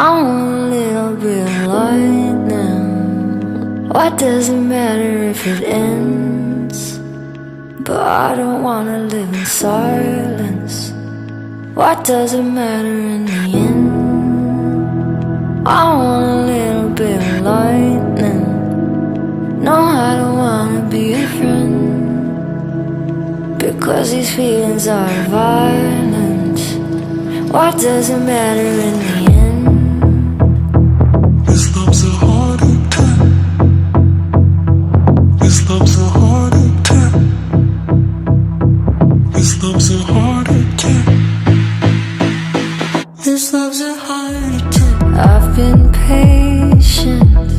I want a little bit of lightning. What does it matter if it ends? But I don't wanna live in silence. What does it matter in the end? I want a little bit of lightning. No, I don't wanna be a friend, because these feelings are violent. What does it matter in the end? This love's a heart attack. This love's a heart attack. This love's a heart attack. This love's a heart attack. I've been patient,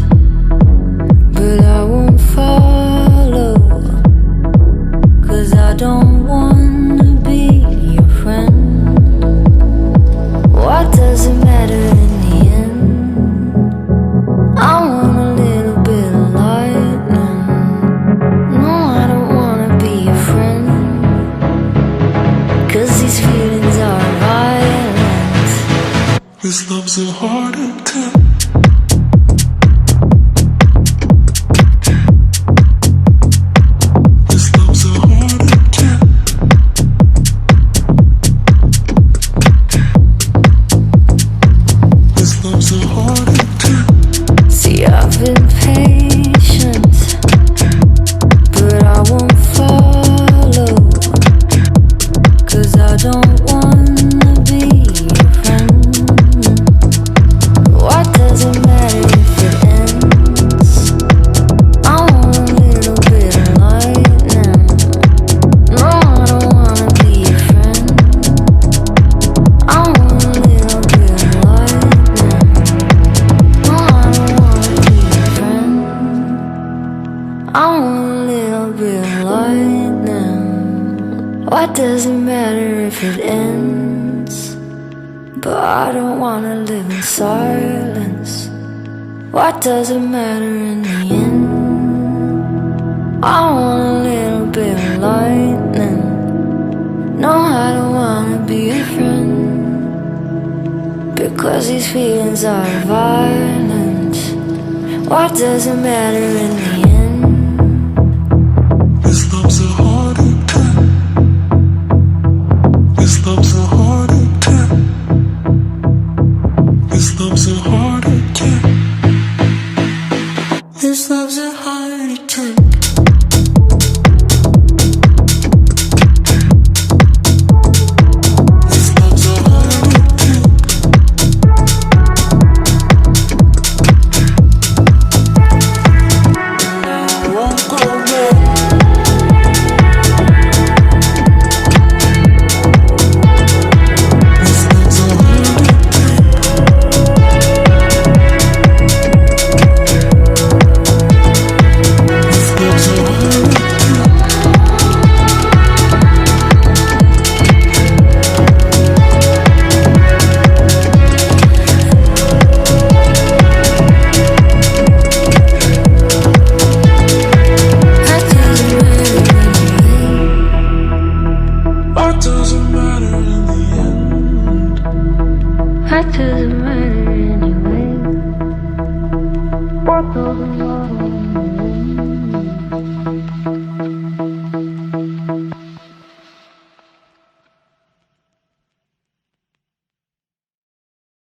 but I won't follow, 'cause I don't wanna be your friend. What does it matter in the end? I want a little bit of lightning. No, I don't wanna be your friend, 'cause these feelings are violent. This love's a heart attack. This love's a heart attack. This love's a heart attack. See, I've been patient, but I won't follow, 'cause I don't wanna be your friend. What does it matter if it ends? I want a little bit of lightning. No, I don't wanna be your friend. I want a little bit of lightning. No, I don't wanna be your friend. I want a little bit of lightning. What does it matter if it ends? But I don't wanna live in silence. What does it matter in the end? I want a little bit of lightning. No, I don't wanna be your friend, because these feelings are violent. What does it matter in the end? This love's a heart attack. This love's a heart attack. This love's a heart attack. This love's a heart attack. This love's a heart attack. And I won't go back. This love's a heart What doesn't matter in the end? What does it matter anyway? What doesn't matter?